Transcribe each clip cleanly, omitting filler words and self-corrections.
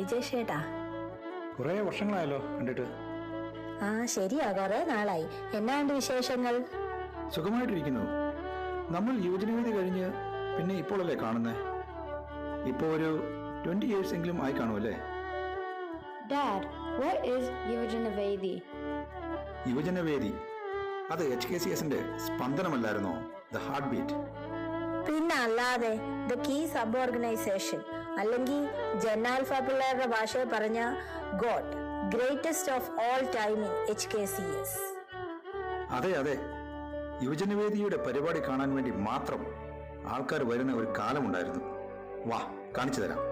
വിജയ് ചേട്ടാ. കുറെ വർഷങ്ങളായല്ലോ കണ്ടിട്ട്. ആ ശരിയാ, കുറെ നാളായി. എന്നാണ്ട് വിശേഷങ്ങൾ? സുഖമായിട്ടിരിക്കുന്നു. നമ്മൾ യുവജനവേദി കഴിഞ്ഞ് പിന്നെ ഇപ്പോഴല്ലേ കാണുന്നേ. ഇപ്പോ ഒരു 20 years എങ്കിലും ആയി കാണുമല്ലേ? Dad, what is യുവജനവേദി? യുവജനവേദി അത് HKCSന്റെ സ്പന്ദനമല്ലായിരുന്നോ? The heartbeat. പിന്നെ അല്ലാതെ ദ കീ സബ് ഓർഗനൈസേഷൻ, അല്ലെങ്കിൽ ജന്നാൽഫ പിള്ളേരുടെ ഭാഷയിൽ പറഞ്ഞ God, greatest of all time in HKCS. അതെ അതെ, യുവജനവേദിയുടെ പരിപാടി കാണാൻ വേണ്ടി മാത്രം ആൾക്കാർ വരുന്ന ഒരു കാലമുണ്ടായിരുന്നു. വാ, കാണിച്ചു തരാം.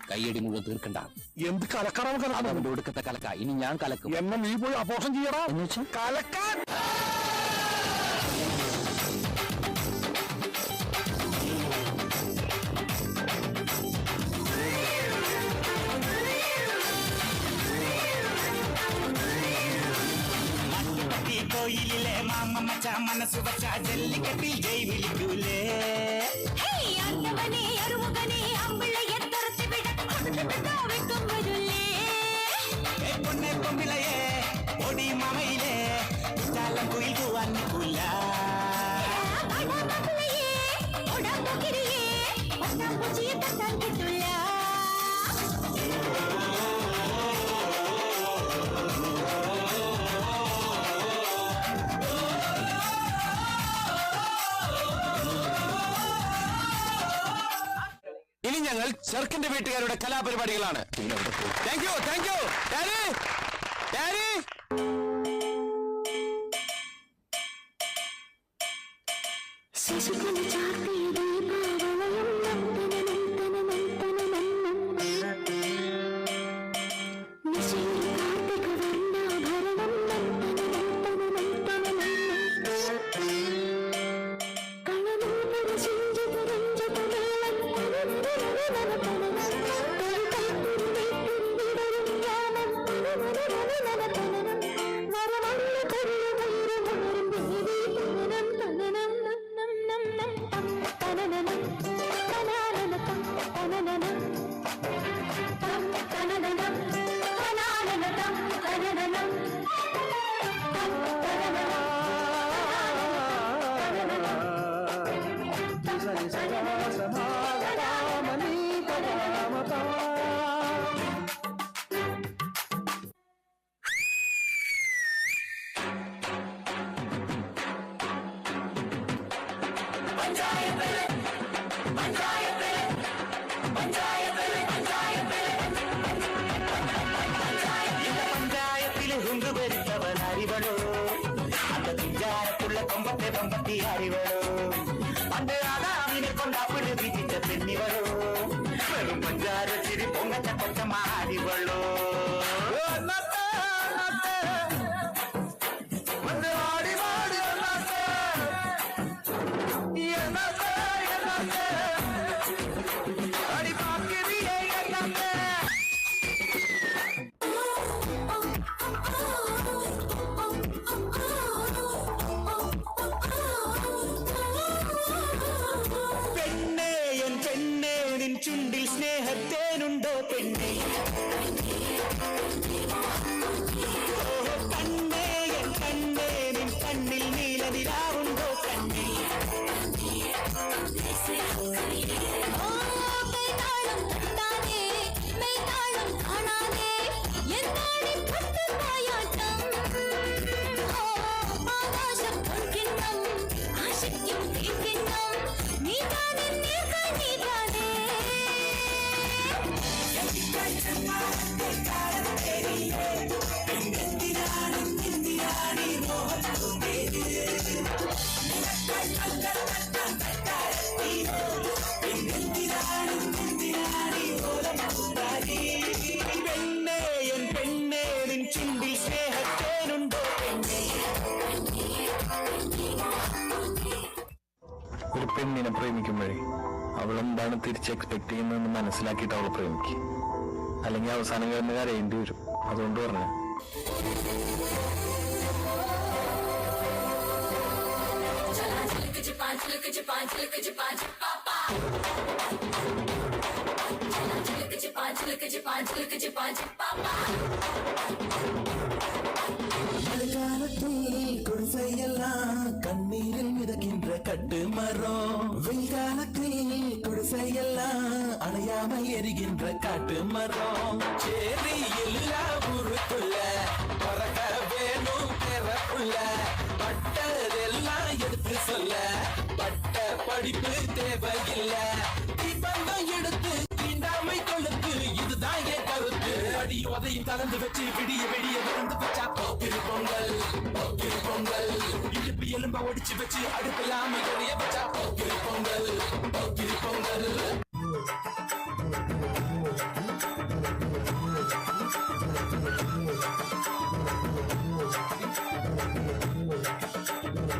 കയ്യടി മുഴുവൻ തീർക്കണ്ട. എന്ത് കലക്കണം? അവന്റെ ഒടുക്കത്തെ കലക്ക. ഇനി ഞാൻ കലക്കും. എന്നെ നീ പോയി അപോഷം ചെയ്യടാ എന്ന് വെച്ചാൽ കലക്കാൻ. കോയിലിലെ മാമ മച്ച മനസ്സു വച്ച ജല്ലിക്കെട്ടിൽ ജയ് വിളിക്കൂലേ. പൊന്നെ പൊമ്പിളയെ ഓടി മാമയിലെ കുയിൽ കൂവാൻ ചെറുക്കന്റെ വീട്ടുകാരുടെ കലാപരിപാടികളാണ്. Thank you daddy. ഡാഡി പഞ്ചായത്തില് ഹുങ്ക് വരുത്തവൻ അറിവളോ, அந்த പിഞ്ചാരത്തുള്ള കൊമ്പത്തെ കൊമ്പത്തി അറിവളോ, പണ്ട് ആദാമിനെ കൊണ്ടാപ്പിള് വിധിച്ച പെണ്ണിവളോ, വെറും പഞ്ചാര ചിരി പൊങ്ങച്ച കൊച്ചമാരിവളോ. ചുണ്ടിൽ സ്നേഹത്തേനുണ്ടോ പെണ്ണേ, ഓഹോ കണ്ണേ എൻ കണ്ണേ, നിൻ കണ്ണിൽ നീലനിലാവുണ്ടോ കണ്ണേ. ഒരു പെണ്ണിനെ പ്രേമിക്കുമ്പോഴേ അവളെന്താണ് തിരിച്ച് എക്സ്പെക്ട് ചെയ്യുന്നതെന്ന് മനസ്സിലാക്കിയിട്ട് അവളെ പ്രേമിക്കും. അല്ലെങ്കിൽ അവസാനം കിടന്ന് കരയേണ്ടി വരും. അതുകൊണ്ട് പറഞ്ഞു. குடிசையெல்லாம் கண்ணீரில் மிதக்கின்ற கட்டு மரம், வெயில்காலத்தில் குடிசையெல்லாம் அணையாம எரிகின்ற காட்டு மரம். சேரி எல்லா ஊருக்குள்ள பறக்க வேணும் பிறப்புள்ள, பட்டதெல்லாம் எடுத்து சொல்ல பட்ட படிப்பு தேவையில்லை. தீபந்தம் எடுத்து தீண்டாமை கொழுத்து, இதுதான் என் கருத்து. அடி உதையும் கலந்து வச்சு விடிய விடிய விழுந்து வச்சா போக்கிரு பொங்கல், போக்கிரு பொங்கல். இடுப்பு எலும்ப ஒடிச்சு வச்சு அடுப்பில்லாம எரிய வச்சா போக்கிரு பொங்கல், போக்கிரு பொங்கல்.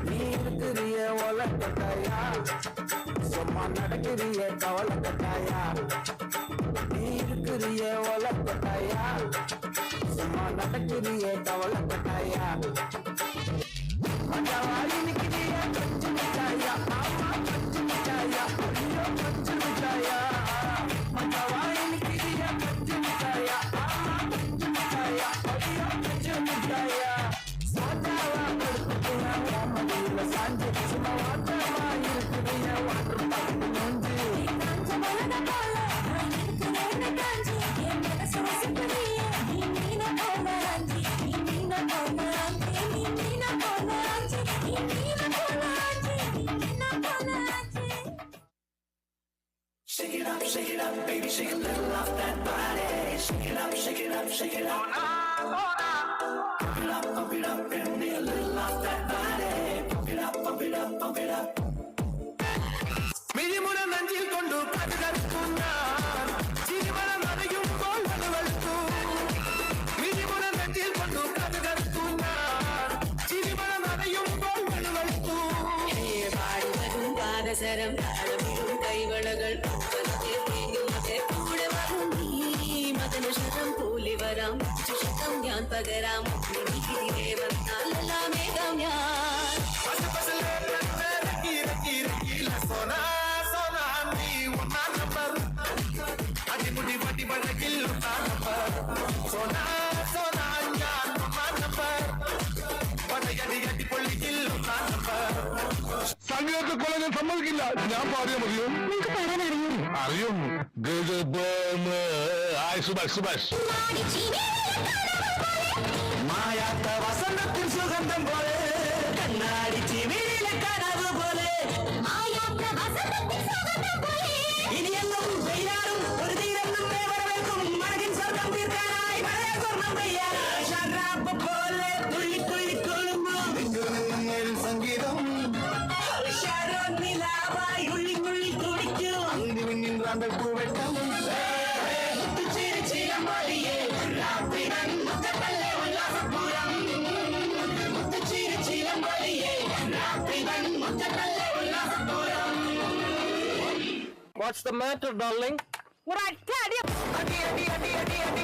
நீ இருக்கிறிய ஒலக்கட்டாயா, சும்மா நடக்கிறிய கவலைக்கட்டாயா. நீ இருக்கிறிய ஒலக்கட்டாயா, சும்மா நடக்கிறிய கவலைக்கட்டாயா. மண்டவாளி நிக்கிறிய பஞ்சு மிட்டாயா, ஆமா பஞ்சு மிட்டாயா, ஐயோ பஞ்சு மிட்டாயா. மண்டவாளி நிக்கிறிய பஞ்சு மிட்டாயா, ஆமா பஞ்சு மிட்டாயா, ஐயோ பஞ்சு மிட்டாயா. சாட்டாவா கொடுத்துட்டியா மடியில சாஞ்சு, சும்மா வாட்டமா இருக்குதிய வாட்டர் பாட்டு மூஞ்சி. Shake it up, shake it up. up, baby, shake a little off that body. Shake it up, shake it up, shake it up. Pump it up, baby, a little off that body. Pump it up, pump it up, pump it up. മിഴിമുന നെഞ്ചിൽ കൊണ്ടു കടുകടുക്കും ഞാൻ ചിരിമണം അറിയുമ്പോൾ വലുവെടുത്തു മിഴിമുന നെഞ്ചിൽ കൊണ്ടു കടുകടുക്കും ഞാൻ ചിരിമണം അറിയുമ്പോൾ വലുവെടുത്തു പാടുവരും പാദസരം താളമിടും കൈവളകൾ കൂടെ വരും നീ മദനശരം പോലെ വരാം ശതം ഞാൻ പകരാം വന്നാലെല്ലാം മേഘം ഞാൻ സോനാ സോനാ നീ ഒന്നാം നമ്പർ അടിമുടി വടി വഴക്കിൽ ഒന്നാം നമ്പർ സോനാ സോനാ ഞാൻ ഒന്നാം നമ്പർ പടയടി അടിപൊളിയിൽ ഒന്നാം നമ്പർ സംഗീത കൊലകൾ സമ്മതിക്കില്ല. ഞാൻ പാടിയാ മതിയോ? നിങ്ങൾക്ക് പാടാൻ അറിയും. സുഭാഷ് സുഭാഷ് മായാത്ത വസന്തത്തിൻ സുഗന്ധം പോലെ കണ്ണാടി ചിവിയിലെ കനവ് പോലെ ഇനിയെന്നും വെയിലാറും ഒരു തീരം നമ്മെ വരവേൽക്കും മഴകിൻ സ്വർഗം തീർക്കാനായി മഴയ സ്വർണ്ണം പെയ്യാറാപ്പ് പോലെ തുള്ളി തുള്ളി കൊള്ളുമ്പോൾ സംഗീതം നിലാവായി ഉള്ളി തുള്ളി തുടിക്കും പൂവെട്ടം What's the matter, darling? അടി അടി അടി അടി അടി അടി